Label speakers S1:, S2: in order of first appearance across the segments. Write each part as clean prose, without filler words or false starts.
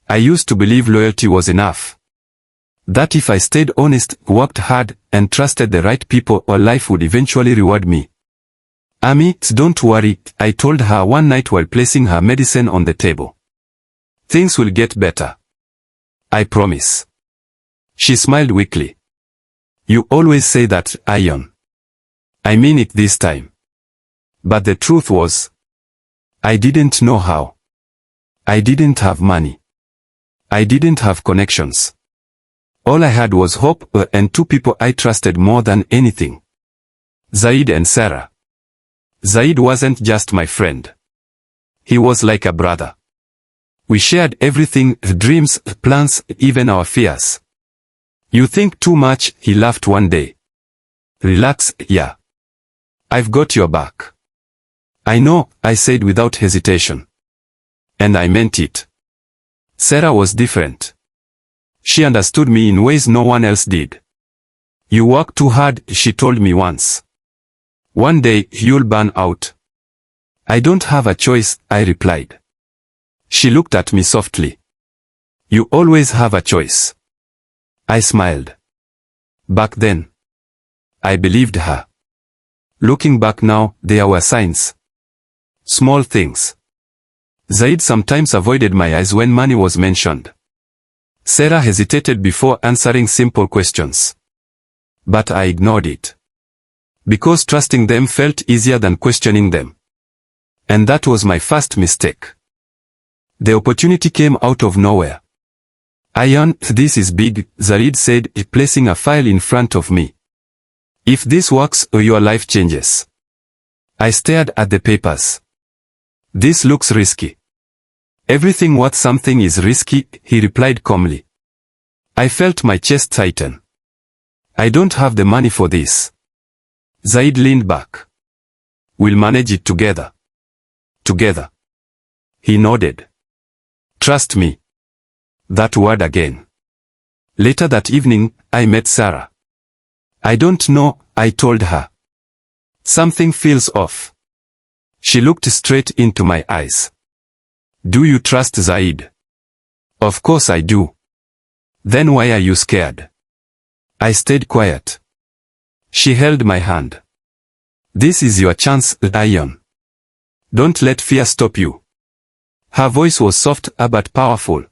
S1: I used to believe loyalty was enough. That if I stayed honest, worked hard, and trusted the right people, or life would eventually reward me. Ami, don't worry, I told her one night while placing her medicine on the table. Things will get better. I promise. She smiled weakly. You always say that, Ion. I mean it this time. But the truth was, I didn't know how. I didn't have money. I didn't have connections. All I had was hope, and two people I trusted more than anything. Zaid and Sarah. Zaid wasn't just my friend. He was like a brother. We shared everything, dreams, plans, even our fears. You think too much, he laughed one day. Relax, yeah. I've got your back. I know, I said without hesitation. And I meant it. Sarah was different. She understood me in ways no one else did. You work too hard, she told me once. One day, you'll burn out. I don't have a choice, I replied. She looked at me softly. You always have a choice. I smiled. Back then, I believed her. Looking back now, there were signs. Small things. Zaid sometimes avoided my eyes when money was mentioned. Sarah hesitated before answering simple questions. But I ignored it. Because trusting them felt easier than questioning them. And that was my first mistake. The opportunity came out of nowhere. Ion, this is big, Zaid said, placing a file in front of me. If this works, your life changes. I stared at the papers. This looks risky. Everything worth something is risky, he replied calmly. I felt my chest tighten. I don't have the money for this. Zaid leaned back. We'll manage it together. Together. He nodded. Trust me. That word again. Later that evening, I met Sarah. I don't know, I told her. Something feels off. She looked straight into my eyes. Do you trust Zaid? Of course I do. Then why are you scared? I stayed quiet. She held my hand. This is your chance, Ion. Don't let fear stop you. Her voice was soft but powerful.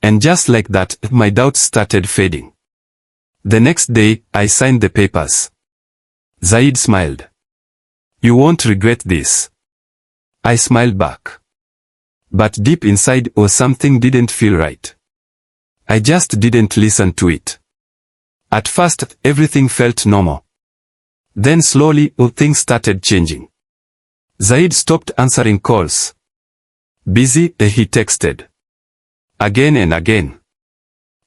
S1: And just like that, my doubts started fading. The next day, I signed the papers. Zaid smiled. You won't regret this. I smiled back. But deep inside, something didn't feel right. I just didn't listen to it. At first, everything felt normal. Then slowly, things started changing. Zaid stopped answering calls. Busy, he texted. Again and again.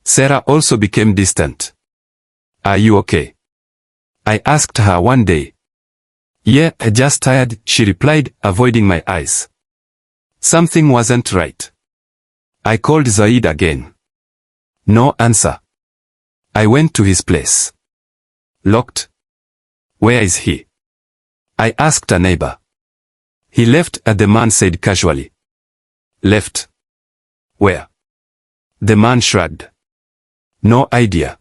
S1: Sarah also became distant. Are you okay? I asked her one day. Yeah, just tired, she replied, avoiding my eyes. Something wasn't right. I called Zaid again. No answer. I went to his place. Locked. Where is he? I asked a neighbor. He left, the man said casually. Left. Where? The man shrugged. No idea.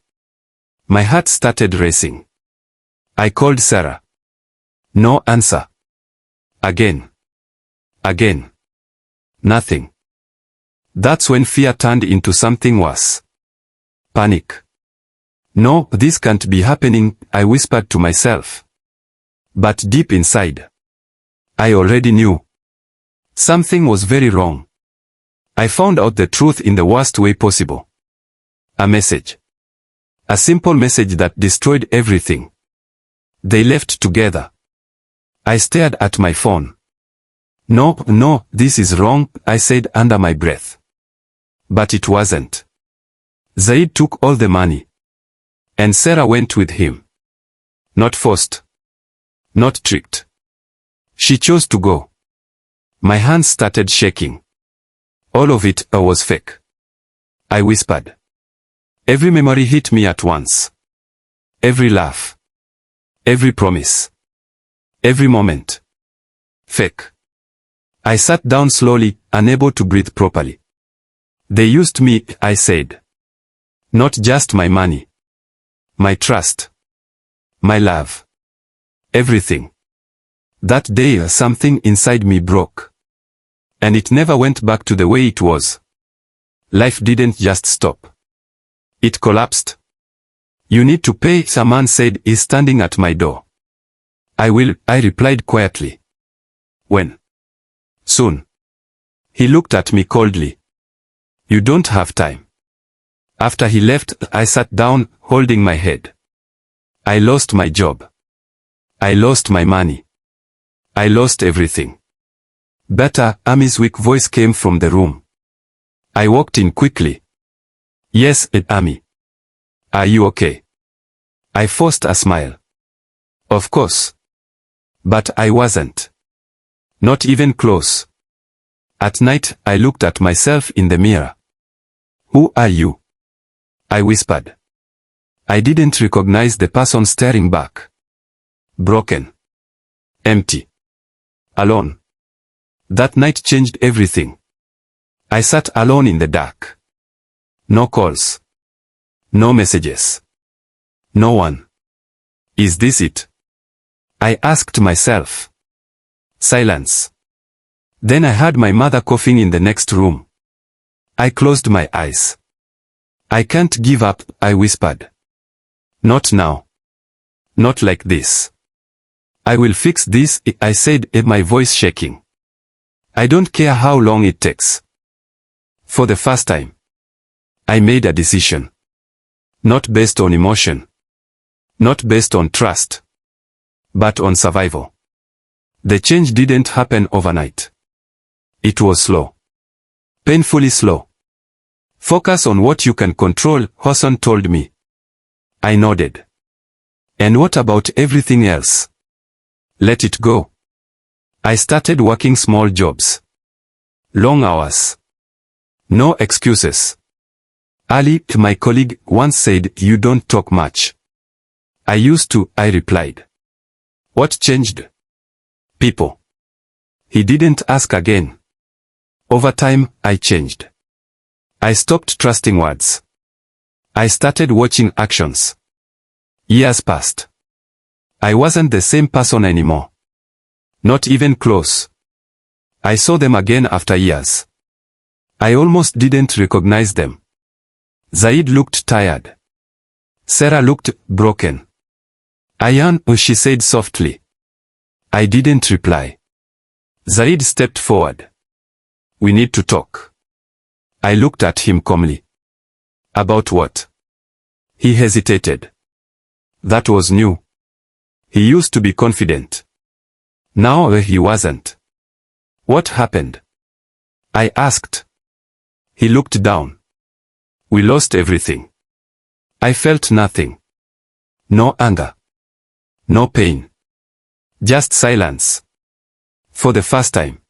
S1: My heart started racing. I called Sarah. No answer. Again. Again. Nothing. That's when fear turned into something worse. Panic. No, this can't be happening, I whispered to myself. But deep inside, I already knew. Something was very wrong. I found out the truth in the worst way possible. A message. A simple message that destroyed everything. They left together. I stared at my phone. No, this is wrong, I said under my breath. But it wasn't. Zaid took all the money. And Sarah went with him. Not forced. Not tricked. She chose to go. My hands started shaking. All of it was fake. I whispered. Every memory hit me at once. Every laugh. Every promise. Every moment. Fake. I sat down slowly, unable to breathe properly. They used me, I said. Not just my money. My trust. My love. Everything. That day something inside me broke. And it never went back to the way it was. Life didn't just stop. It collapsed. You need to pay, a man said, is standing at my door. I will, I replied quietly. When? Soon. He looked at me coldly. You don't have time. After he left, I sat down, holding my head. I lost my job. I lost my money. I lost everything. Better, Ami's weak voice came from the room. I walked in quickly. Yes, Ami. Are you okay? I forced a smile. Of course. But I wasn't. Not even close. At night, I looked at myself in the mirror. Who are you? I whispered. I didn't recognize the person staring back. Broken. Empty. Alone. That night changed everything. I sat alone in the dark. No calls. No messages. No one. Is this it? I asked myself. Silence. Then I heard my mother coughing in the next room. I closed my eyes. I can't give up, I whispered. Not now. Not like this. I will fix this, I said, my voice shaking. I don't care how long it takes. For the first time, I made a decision. Not based on emotion. Not based on trust. But on survival. The change didn't happen overnight. It was slow. Painfully slow. Focus on what you can control, Hassan told me. I nodded. And what about everything else? Let it go. I started working small jobs. Long hours. No excuses. Ali, my colleague, once said, you don't talk much. I used to, I replied. What changed? People. He didn't ask again. Over time, I changed. I stopped trusting words. I started watching actions. Years passed. I wasn't the same person anymore. Not even close. I saw them again after years. I almost didn't recognize them. Zaid looked tired. Sarah looked broken. Ayan, she said softly. I didn't reply. Zaid stepped forward. We need to talk. I looked at him calmly. About what? He hesitated. That was new. He used to be confident. Now he wasn't. What happened? I asked. He looked down. We lost everything. I felt nothing. No anger. No pain. Just silence. For the first time.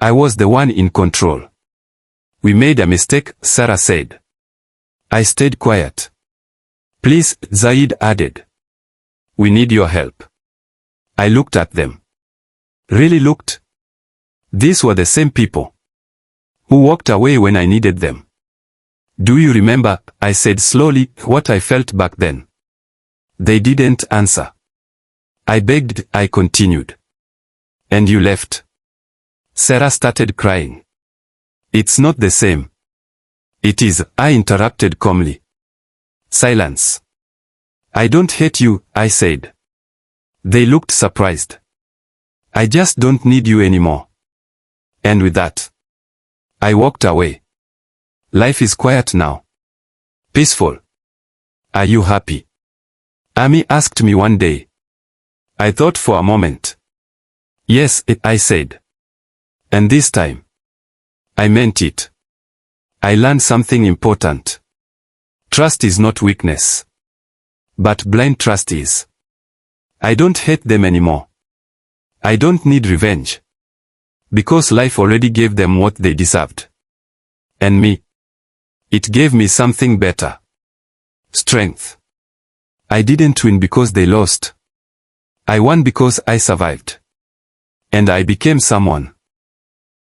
S1: I was the one in control. We made a mistake, Sarah said. I stayed quiet. Please, Zaid added. We need your help. I looked at them. Really looked. These were the same people. Who walked away when I needed them. Do you remember, I said slowly, what I felt back then? They didn't answer. I begged, I continued. And you left. Sarah started crying. It's not the same. It is, I interrupted calmly. Silence. I don't hate you, I said. They looked surprised. I just don't need you anymore. And with that, I walked away. Life is quiet now. Peaceful. Are you happy? Ami asked me one day. I thought for a moment. Yes, I said. And this time, I meant it. I learned something important. Trust is not weakness. But blind trust is. I don't hate them anymore. I don't need revenge. Because life already gave them what they deserved. And me. It gave me something better. Strength. I didn't win because they lost. I won because I survived. And I became someone.